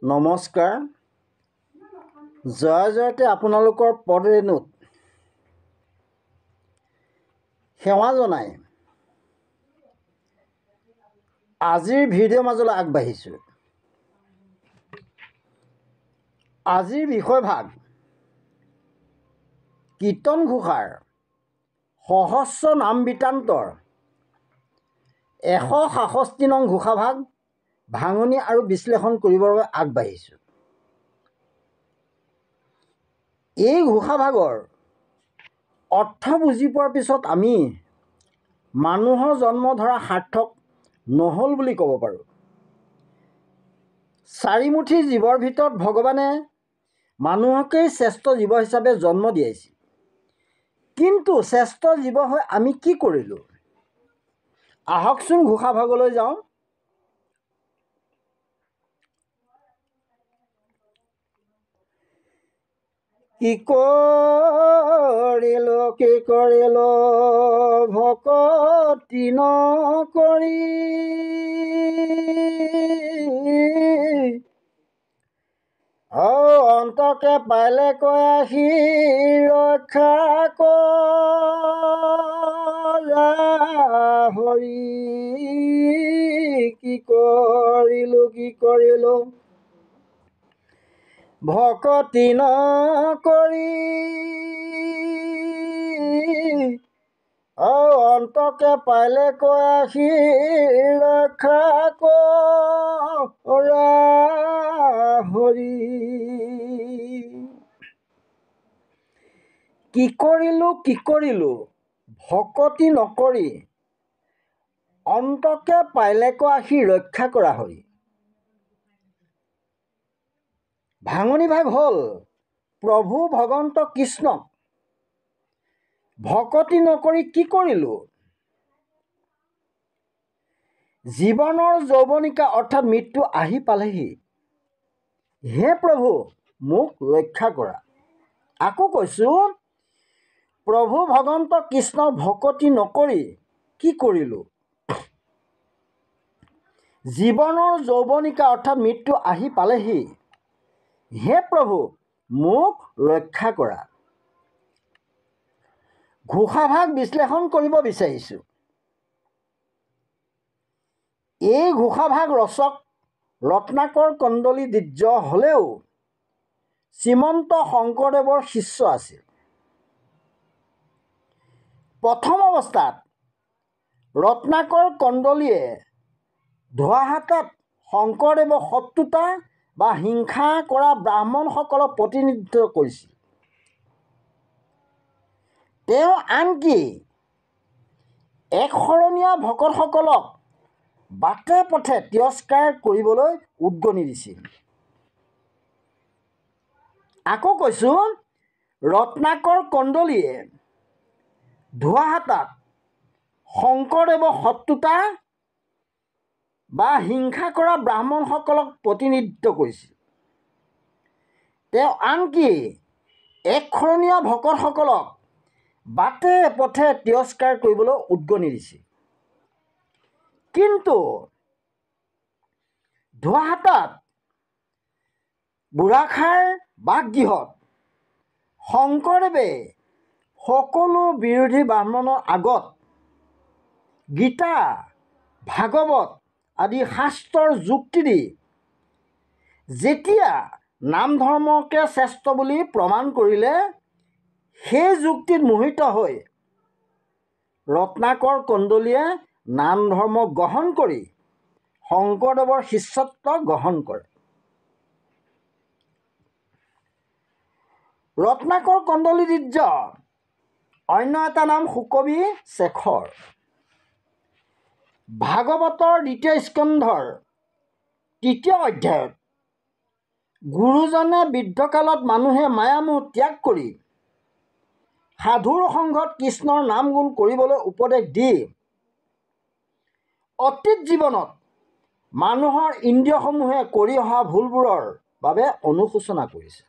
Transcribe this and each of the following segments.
নমস্কাৰ। জয় জয়তে আপোনালোকৰ পদৰেণুত সেৱা জনাই আজিৰ ভিডিঅ' মাজলৈ আগবাঢ়িছোঁ। আজিৰ বিষয়ভাগ কীৰ্তন ঘোষাৰ সহস্ৰ নাম বৃত্তান্তৰ 166 নং ঘোষাভাগ ভাঙনি আৰু বিশ্লেষণ কৰিবৰ বাবে আগবাঢ়িছোঁ। এই ঘোষাভাগৰ অৰ্থ বুজি পোৱাৰ পিছত আমি মানুহৰ জন্ম ধৰা সাৰ্থক নহ'ল বুলি ক'ব পাৰোঁ। চাৰিমুঠি জীৱৰ ভিতৰত ভগৱানে মানুহকেই শ্ৰেষ্ঠ জীৱ হিচাপে জন্ম দিয়াইছিল। কিন্তু শ্ৰেষ্ঠ জীৱ হৈ আমি কি কৰিলোঁ? আহকচোন ঘোষাভাগলৈ যাওঁ। কি কৰিলো ভকতি নকৰি, অন্তকে পাইলে কয় আহি ৰক্ষা কৰা হৰি। কি কৰিলো ভকতি নকৰি, অন্তকে পাইলে কয় আহি ৰক্ষা কৰা হৰি। কি কৰিলো ভকতি নকৰি, অন্তকে পাইলে কয় আহি ৰক্ষা কৰা হৰি। ভাঙনি ভাগ হ'ল প্ৰভু ভগৱন্ত কৃষ্ণক ভকতি নকৰি কি কৰিলোঁ? জীৱনৰ যৌৱনিকা অৰ্থাৎ মৃত্যু আহি পালেহি। হে প্ৰভু মোক ৰক্ষা কৰা। আকৌ কৈছোঁ, প্ৰভু ভগৱন্ত কৃষ্ণক ভকতি নকৰি কি কৰিলোঁ? জীৱনৰ যৌৱনিকা অৰ্থাৎ মৃত্যু আহি পালেহি। হে প্ৰভু মোক ৰক্ষা কৰা। ঘোষাভাগ বিশ্লেষণ কৰিব বিচাৰিছোঁ। এই ঘোষাভাগ ৰচক ৰত্নাকৰ কন্দলী দ্বিজ হ'লেও শ্ৰীমন্ত শংকৰদেৱৰ শিষ্য আছিল। প্ৰথম অৱস্থাত ৰত্নাকৰ কন্দলীয়ে ধোৱাহাটত শংকৰদেৱৰ শত্ৰুতা বা হিংসা কৰা ব্ৰাহ্মণসকলক প্ৰতিনিধিত্ব কৰিছিল। তেওঁ আনকি একশৰণীয়া ভকতসকলক বাটে পথে তিৰস্কাৰ কৰিবলৈ উদগনি দিছিল। আকৌ কৈছোঁ, ৰত্নাকৰ কন্দলীয়ে ধোৱাহাটত শংকৰদেৱৰ শত্ৰুতা বা হিংসা কৰা ব্ৰাহ্মণসকলক প্ৰতিনিধিত্ব কৰিছিল। তেওঁ আনকি একশৰণীয়া ভকতসকলক বাটে পথে তিৰস্কাৰ কৰিবলৈ উদগনি দিছিল। কিন্তু ধোৱাহাটত বুঢ়াখাৰ বাসগৃহত শংকৰদেৱে সকলো বিৰোধী ব্ৰাহ্মণৰ আগত গীতা, ভাগৱত আদি শাস্ত্ৰৰ যুক্তি দি যেতিয়া নাম ধৰ্মকে শ্ৰেষ্ঠ বুলি প্ৰমাণ কৰিলে, সেই যুক্তিত মোহিত হৈ ৰত্নাকৰ কন্দলীয়ে নাম ধৰ্ম গ্ৰহণ কৰি শংকৰদেৱৰ শিষ্যত্ব গ্ৰহণ কৰে। ৰত্নাকৰ কন্দলী দ্বিজ অন্য এটা নাম সুকবি শেখৰ। ভাগৱতৰ 2য় স্কন্ধৰ 3য় অধ্যায়ত গুৰুজনে বৃদ্ধকালত মানুহে মায়ামোহ ত্যাগ কৰি সাধুৰ সংঘত কৃষ্ণৰ নাম গুণ কৰিবলৈ উপদেশ দি অতীত জীৱনত মানুহৰ ইন্দ্ৰিয়সমূহে কৰি অহা ভুলবোৰৰ বাবে অনুশোচনা কৰিছে।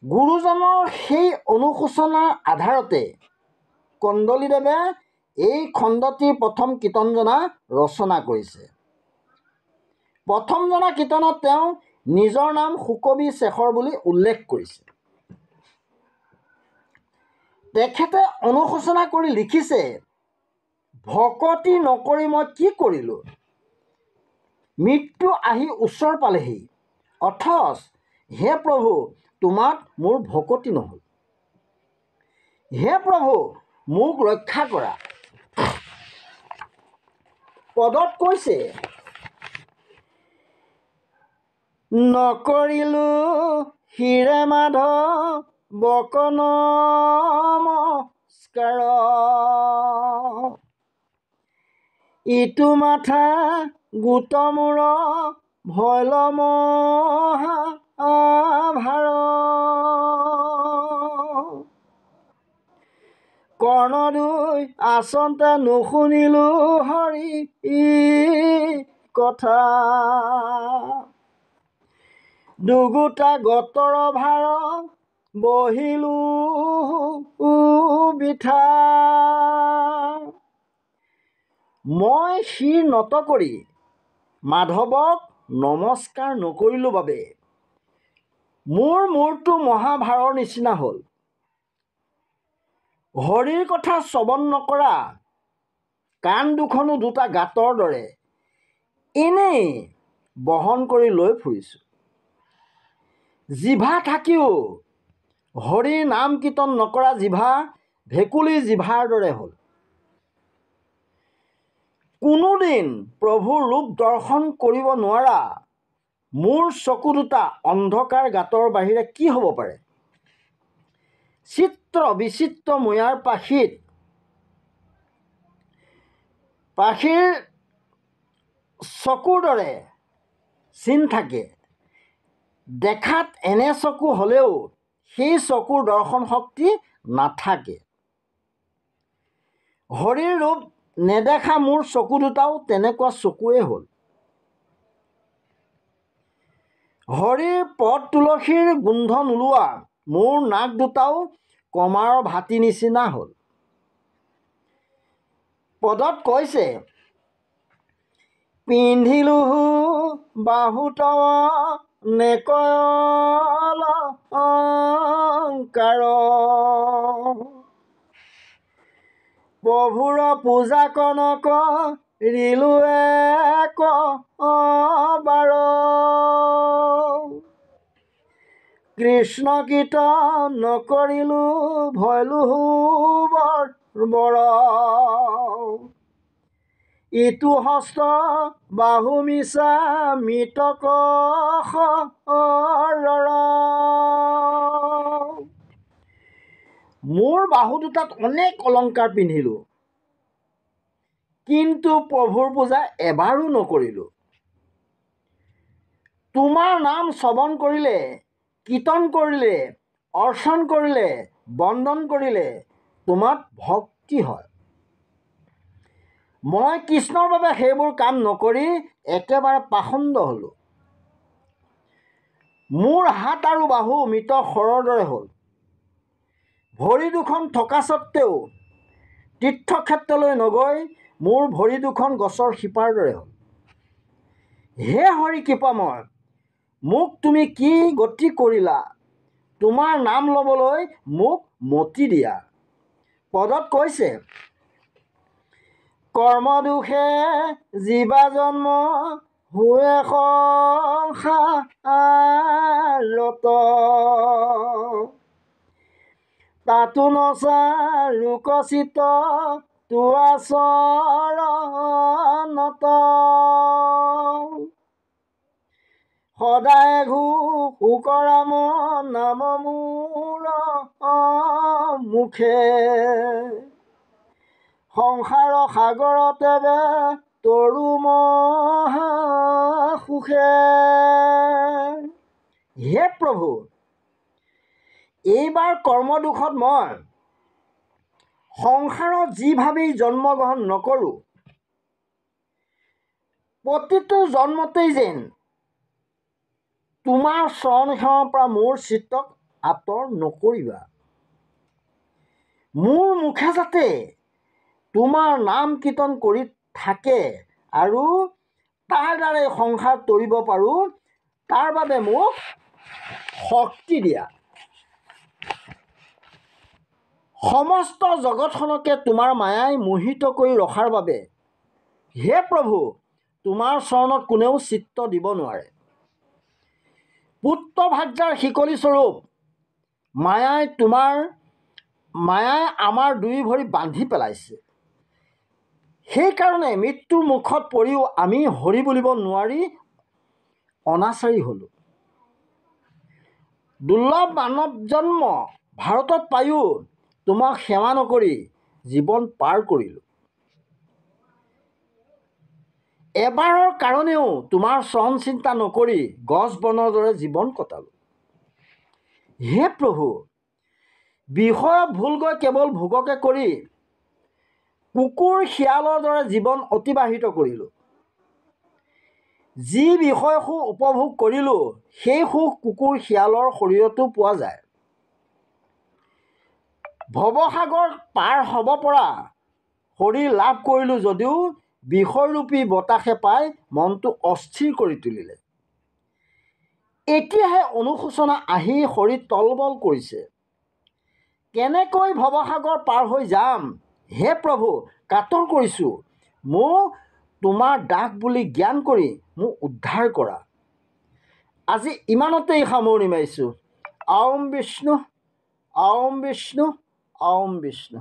গুৰুজনৰ সেই অনুশোচনাৰ আধাৰতে কন্দলীদেৱে এই খণ্ডটিৰ প্ৰথম কীৰ্তনজনা ৰচনা কৰিছে। প্ৰথম জনা কীৰ্তনত তেওঁ নিজৰ নাম সুকবি শেখৰ বুলি উল্লেখ কৰিছে। তেখেতে অনুশোচনা কৰি লিখিছে, ভকতি নকৰি মই কি কৰিলোঁ? মৃত্যু আহি ওচৰ পালেহি, অথচ হে প্ৰভু তোমাক মোৰ ভকতি নহ'ল। হে প্ৰভু মোক ৰক্ষা কৰা। পদত কৈছে, নকৰিলোঁ শিৰে মাধৱক নমস্কাৰ, ইটো মাথা গোট মূৰ ভৈল মহাভাৰ, কৰ্ণ দুই আচন্তে নুশুনিলোঁ হৰি কথা, দুগোটা গতৰ ভাৰ বহিলোঁ বিঠা, মই শিৰ নত কৰি মাধৱক নমস্কাৰ নকৰিলোঁ বাবে মোৰ মূৰটো মহাভাৰৰ নিচিনা হ'ল। হৰিৰ কথা শ্ৰৱণ নকৰা কাণ দুখনো দুটা গাঁতৰ দৰে এনেই বহন কৰি লৈ ফুৰিছোঁ। জিভা থাকিও হৰিৰ নাম কীৰ্তন নকৰা জিভা ভেকুলী জিভাৰ দৰে হ'ল। কোনোদিন প্ৰভুৰ ৰূপ দৰ্শন কৰিব নোৱাৰা মোৰ চকু দুটা অন্ধকাৰ গাঁতৰ বাহিৰে কি হ'ব পাৰে? চিত্ৰ বিচিত্ৰ ময়াৰ পাখীৰ চকুৰ দৰে চিন থাকে। দেখাত এনে চকু হ'লেও সেই চকুৰ দৰ্শন শক্তি নাথাকে। হৰিৰ ৰূপ নেদেখা মোৰ চকু দুটাও তেনেকুৱা চকুৱে হ'ল। হৰিৰ পদ তুলসীৰ গোন্ধ নোলোৱা মোৰ নাক দুটাও কমাৰৰ ভাটি নিচিনা হ'ল। পদত কৈছে, পিন্ধিলোঁ বাহুত নেকয়লংকাৰ, প্ৰভুৰ পূজা কনক ৰিলো এক বাৰ, কৃষ্ণ কীৰ্তন নকৰিলোঁ ভৈলোঁ বৰ, ইটো হস্ত বাহু মিছা মৃতক শৰৰ, মোৰ বাহু দুটাত অনেক অলংকাৰ পিন্ধিলোঁ, কিন্তু প্ৰভুৰ পূজা এবাৰো নকৰিলোঁ। তোমাৰ নাম শ্ৰৱণ কৰিলে, কীৰ্তন কৰিলে, অৰ্চন কৰিলে, বন্দন কৰিলে তোমাত ভক্তি হয়। মই কৃষ্ণৰ বাবে সেইবোৰ কাম নকৰি একেবাৰে পাষণ্ড হ'লোঁ। মোৰ হাত আৰু বাহু মৃত শৰৰ দৰে হ'ল। ভৰি দুখন থকা স্বত্তেও তীৰ্থক্ষেত্ৰলৈ নগৈ মোৰ ভৰি দুখন গছৰ শিপাৰ দৰে হ'ল। হে হৰি কৃপাময়, মোক তুমি কি গতি কৰিলা? তোমাৰ নাম ল'বলৈ মোক মতি দিয়া। পদত কৈছে, কৰ্ম দুখে জীৱা জন্ম হুৱে সংসাৰত, তাতো নচাৰোকচিত তোৱা চৰণত, সদায় ঘোষোকৰাম নাম মোৰ মুখে, সংসাৰ সাগৰতে তৰু মহা সুখে। হে প্ৰভু, এইবাৰ কৰ্ম দুখত মই সংসাৰত যিভাৱেই জন্মগ্ৰহণ নকৰোঁ, প্ৰতিটো জন্মতেই যেন তোমাৰ চৰণ সেৱাৰ পৰা মোৰ চিত্তক আঁতৰ নকৰিবা। মোৰ মুখে যাতে তোমাৰ নাম কীৰ্তন কৰি থাকে আৰু তাৰ দ্বাৰাই সংসাৰ তৰিব পাৰোঁ, তাৰ বাবে মোক শক্তি দিয়া। সমস্ত জগতখনকে তোমাৰ মায়াই মোহিত কৰি ৰখাৰ বাবে হে প্ৰভু, তোমাৰ চৰণত কোনেও চিত্ত দিব নোৱাৰে। পুত্ৰ ভাৰ্যাৰ শিকলি স্বৰূপ মায়াই আমাৰ দুই ভৰি বান্ধি পেলাইছে। সেইকাৰণে মৃত্যুৰ মুখত পৰিও আমি হৰি বুলিব নোৱাৰি অনাচাৰী হ'লোঁ। দুৰ্লভ মানৱ জন্ম ভাৰতত পায়ো তোমাক সেৱা নকৰি জীৱন পাৰ কৰিলোঁ। এবাৰৰ কাৰণেও তোমাৰ চৰণ চিন্তা নকৰি গছ বনৰ দৰে জীৱন কটালোঁ। হে প্ৰভু, বিষয়ত ভুল গৈ কেৱল ভোগকে কৰি কুকুৰ শিয়ালৰ দৰে জীৱন অতিবাহিত কৰিলোঁ। যি বিষয় সুখ উপভোগ কৰিলোঁ, সেই সুখ কুকুৰ শিয়ালৰ শৰীৰতো পোৱা যায়। ভৱসাগৰ পাৰ হ'ব পৰা শৰীৰ লাভ কৰিলোঁ যদিও বিষয়ৰূপী বতাহে পাই মনটো অস্থিৰ কৰি তুলিলে। এতিয়াহে অনুশোচনা আহি শৰীৰ তলবল কৰিছে। কেনেকৈ ভৱসাগৰ পাৰ হৈ যাম? হে প্ৰভু, কাতৰ কৰিছোঁ, মোক তোমাৰ দাস বুলি জ্ঞান কৰি মোক উদ্ধাৰ কৰা। আজি ইমানতেই সামৰণি মাৰিছোঁ। ঔম বিষ্ণু, ঔম বিষ্ণু, ঔম বিষ্ণু।